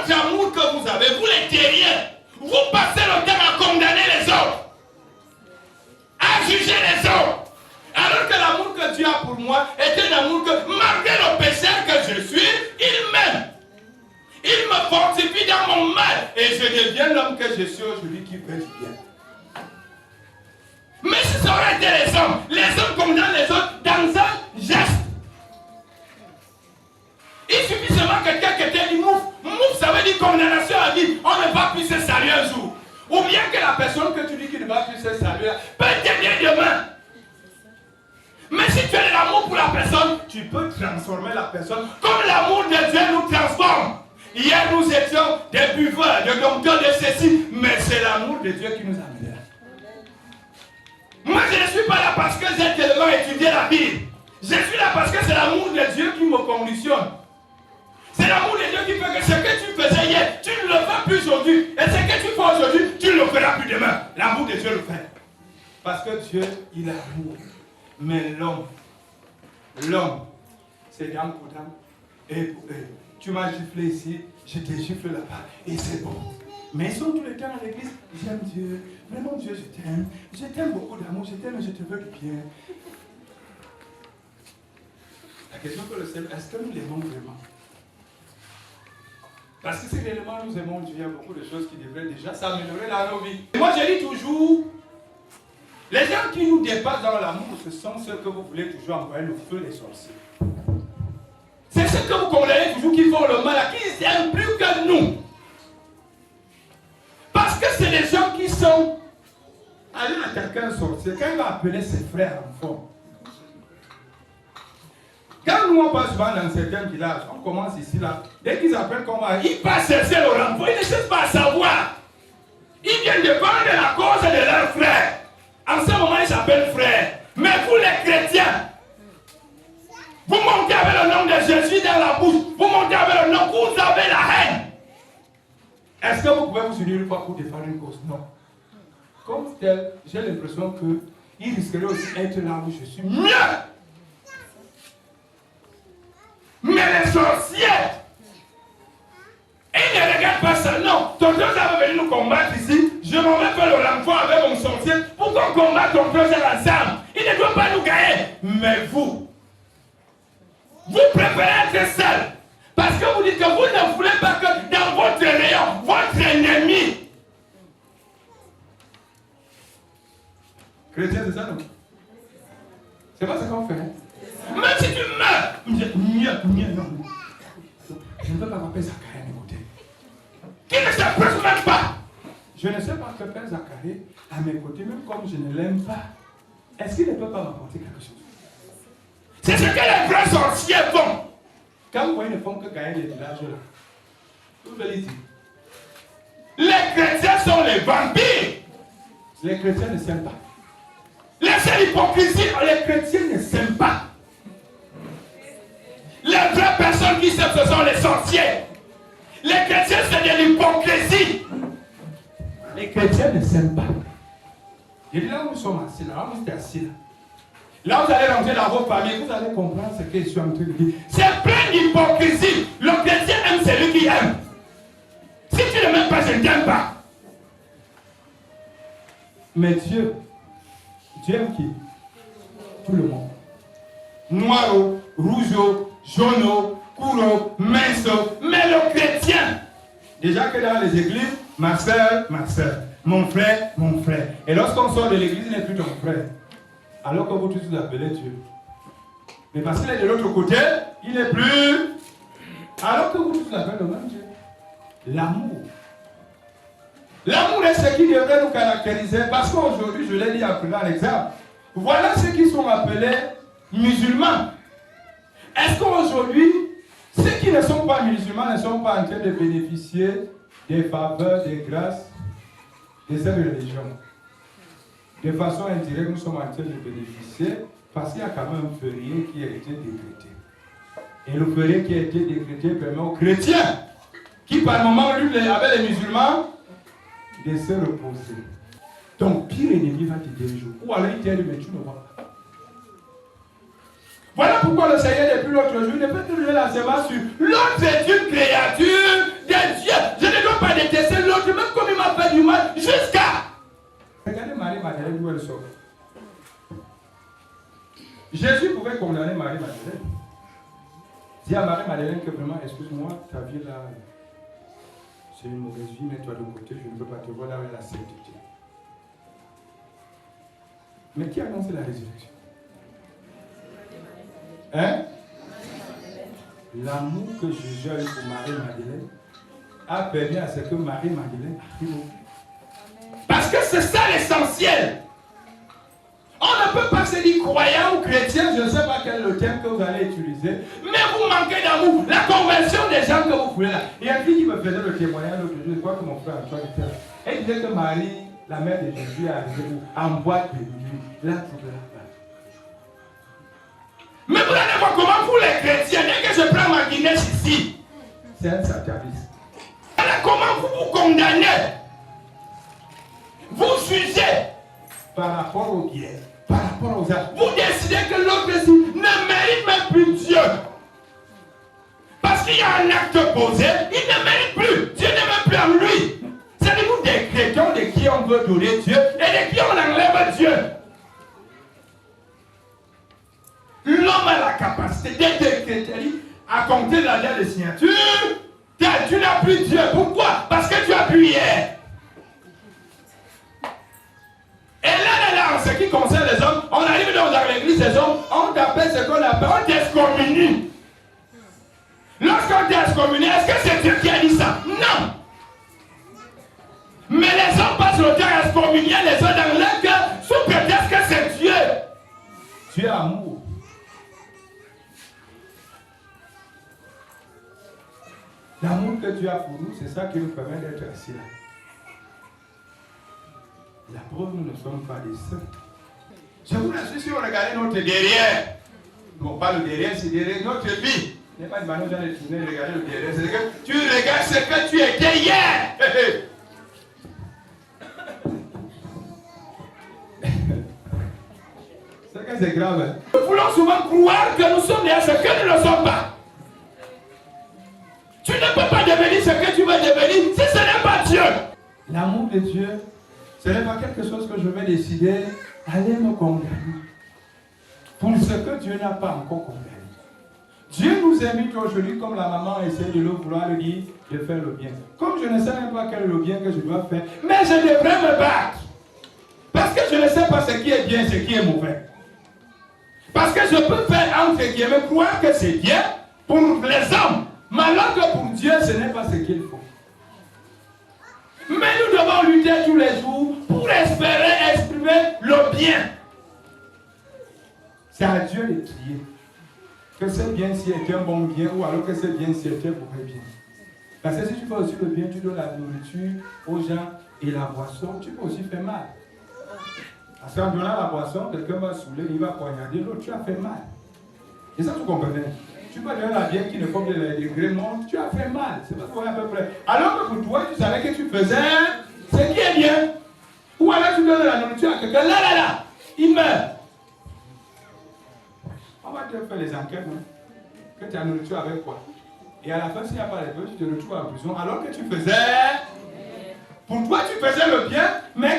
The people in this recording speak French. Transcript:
votre amour que vous avez, vous les terriens. Vous passez le temps à condamner les autres, à juger les autres. Alors que l'amour que Dieu a pour moi est un amour que, malgré le pécheur que je suis, il m'aime. Il me fortifie dans mon mal. Et je deviens l'homme que je suis aujourd'hui qui fait du bien. Mais si ça aurait été les hommes condamnent les autres dans un geste. Il suffit seulement que quelqu'un dit mouf. Mouf, ça veut dire condamnation à vie. On ne va plus se saluer un jour. Ou bien que la personne que tu dis qu'il ne va plus se saluer peut t'aider demain. Mais si tu as de l'amour pour la personne, tu peux transformer la personne comme l'amour de Dieu nous transforme. Hier, nous étions des buveurs, des dompteurs de ceci, mais c'est l'amour de Dieu qui nous a amenés là. Moi, je ne suis pas là parce que j'ai tellement étudié la Bible. Je suis là parce que c'est l'amour de Dieu qui me conditionne. C'est l'amour de Dieu qui fait que ce que tu faisais hier, tu ne le fais plus aujourd'hui. Et ce que tu fais aujourd'hui, tu ne le feras plus demain. L'amour de Dieu le fait. Parce que Dieu, il a l'amour. Mais l'homme, c'est d'âme pour d'âme et pour eux. Tu m'as giflé ici, je te gifle là-bas, et c'est bon. Mais ils sont tous les temps à l'église, j'aime Dieu, vraiment Dieu, je t'aime beaucoup d'amour, je t'aime et je te veux du bien. La question que le Seigneur, est-ce que nous l'aimons vraiment? Parce que si réellement nous aimons Dieu, il y a beaucoup de choses qui devraient déjà s'améliorer dans nos vies. Et moi je dis toujours, les gens qui nous dépassent dans l'amour, ce sont ceux que vous voulez toujours envoyer le feu des sorciers. C'est ceux que vous condamnez toujours qui font le mal, à qui aiment plus que nous. Parce que c'est les gens qui sont allés attaquer un sorcier. Quand il va appeler ses frères en forme. Quand nous on passe souvent dans certains villages, on commence ici là, dès qu'ils appellent comment, ils passent chercher le renfort, ils ne cherchent pas à savoir. Ils viennent défendre la cause de leurs frères. En ce moment, ils s'appellent frères. Mais vous les chrétiens, vous montez avec le nom de Jésus dans la bouche, vous montez avec le nom, vous avez la haine. Est-ce que vous pouvez vous unir une fois pour défendre une cause? Non. Comme tel, j'ai l'impression qu'il risquerait aussi d'être là où je suis mieux. Mais les sorciers, ils ne regardent pas ça. Non, ton Dieu va venir nous combattre ici. Je m'en vais faire le renfort avec mon sorcier pour qu'on combatte ton Dieu ensemble. Il ne doit pas nous gagner. Mais vous préférez être seul. Parce que vous dites que vous ne voulez pas que dans votre rayon, votre ennemi. Chrétien, c'est ça, non? C'est pas ce qu'on fait. Même si tu meurs, non. Je ne peux pas m'appeler Zacharie à mes côtés. Qui ne s'approche même pas. Je ne sais pas que Père Zacharie à mes côtés, même comme je ne l'aime pas, est-ce qu'il ne peut pas m'apporter quelque chose? C'est ce que les vrais sorciers font. Quand vous voyez, ils ne font que gagner des villages là. Vous allez dire. Les chrétiens sont les vampires. Les chrétiens ne s'aiment pas. Laissez l'hypocrisie, les chrétiens ne s'aiment pas. Les vraies personnes qui s'aiment, ce sont les sorciers. Les chrétiens, c'est de l'hypocrisie. Les chrétiens ne s'aiment pas. Et là où nous sommes assis, là où vous êtes assis, là où vous allez rentrer dans vos familles, vous allez comprendre ce que je suis en train de dire. C'est plein d'hypocrisie. Le chrétien aime celui qui aime. Si tu ne m'aimes pas, je ne t'aime pas. Mais Dieu aime qui? Tout le monde. Noiro, rougeau, jauneau, couro, minceau. Mais le chrétien, déjà que dans les églises, ma soeur, mon frère, mon frère. Et lorsqu'on sort de l'église, il n'est plus ton frère. Alors que vous tous vous appelez Dieu. Mais parce qu'il est de l'autre côté, il n'est plus. Alors que vous tous vous appelez le même Dieu. L'amour. L'amour est ce qui devrait nous caractériser. Parce qu'aujourd'hui, je l'ai dit en prenant l'exemple. Voilà ceux qui sont appelés musulmans. Est-ce qu'aujourd'hui, ceux qui ne sont pas musulmans ne sont pas en train de bénéficier des faveurs, des grâces de cette religion? De façon indirecte, nous sommes en train de bénéficier parce qu'il y a quand même un férié qui a été décrété. Et le férié qui a été décrété permet aux chrétiens, qui par moment luttent avec les musulmans, de se reposer. Ton pire ennemi va t'aider un jour. Ou alors il t'aide, mais tu ne vois pas. Voilà pourquoi le Seigneur, depuis l'autre jour, ne peut te lever la semence sur l'autre est une créature de Dieu. condamné Marie-Madeleine. Dis à Marie-Madeleine que vraiment, excuse-moi, ta vie là, c'est une mauvaise vie, mets-toi de côté, je ne peux pas te voir là avec la certitude. Mais qui a annoncé la résurrection? Hein? L'amour que Jésus a eu pour Marie-Madeleine a permis à ce que Marie-Madeleine arrive au Christ. Parce que c'est ça l'essentiel. On ne peut pas se dire croyant ou chrétien, je ne sais pas quel est le terme que vous allez utiliser, mais vous manquez d'amour. La conversion des gens que vous voulez là. Il y a une fille qui me faisait le témoignage l'autre jour, je crois que mon frère Antoine était là. Elle disait que Marie, la mère de Jésus, est arrivée en boîte de nuit. Là, tout là. Mais vous allez voir comment vous les chrétiens, dès que je prends ma Guinness ici, c'est un sacrifice. Alors comment vous vous condamnez? Vous jugez par rapport aux biens, par rapport aux âmes. Vous décidez que l'autre ne mérite même plus Dieu. Parce qu'il y a un acte posé, il ne mérite plus. Dieu n'est même plus en lui. C'est nous des chrétiens de qui on veut donner Dieu et de qui on enlève Dieu. L'homme a la capacité d'être chrétien à compter la date de signature. Tu n'as plus Dieu. Pourquoi? Parce que tu as pu hier. Et là, en ce qui concerne les hommes, on arrive dans l'église des hommes, on t'appelle ce qu'on appelle, on t'excommunie. Lorsqu'on t'excommunie, est-ce que c'est Dieu qui a dit ça? Non. Mais les hommes passent le temps à excommunier les autres dans leur cœur sous prétexte que c'est Dieu. Dieu est amour. L'amour que Dieu a pour nous, c'est ça qui nous permet d'être assis là. La preuve, nous ne sommes pas des saints. Je vous l'assure, si on regarde notre derrière, non pas le derrière, c'est derrière notre vie. Il n'y a pas de manière de tourner, regarder le derrière. C'est que tu regardes ce que tu étais hier. C'est que c'est grave. Nous voulons souvent croire que nous sommes derrière ce que nous ne sommes pas. Tu ne peux pas devenir ce que tu veux devenir si ce n'est pas Dieu. L'amour de Dieu, ce n'est pas quelque chose que je vais décider d'aller me condamner pour ce que Dieu n'a pas encore condamné. Dieu nous invite aujourd'hui, comme la maman essaie de le vouloir le dire, de faire le bien. Comme je ne sais même pas quel est le bien que je dois faire, mais je devrais me battre. Parce que je ne sais pas ce qui est bien, ce qui est mauvais. Parce que je peux faire entre guillemets croire que c'est bien pour les hommes. Mais alors que pour Dieu, ce n'est pas ce qu'il faut. Mais nous devons lutter tous les jours pour espérer exprimer le bien. C'est à Dieu de crier. Que ce bien-ci est un bon bien ou alors que ce bien-ci est un mauvais bien. Parce que si tu fais aussi le bien, tu donnes la nourriture aux gens et la boisson, tu peux aussi faire mal. Parce qu'en donnant la boisson, quelqu'un va saouler, il va poignarder l'autre, tu as fait mal. Et ça, tu comprenais? Tu peux donner la bière qui ne compte les degrés montent, tu as fait mal. C'est pas quoi à peu près. Alors que pour toi, tu savais que tu faisais ce qui est bien. Ou alors tu donnes la nourriture à quelqu'un, là, il meurt. On va te faire les enquêtes, hein? Que tu as nourriture avec quoi? Et à la fin, s'il n'y a pas les preuves, tu te retrouves en prison. Alors que tu faisais, pour toi, tu faisais le bien, mais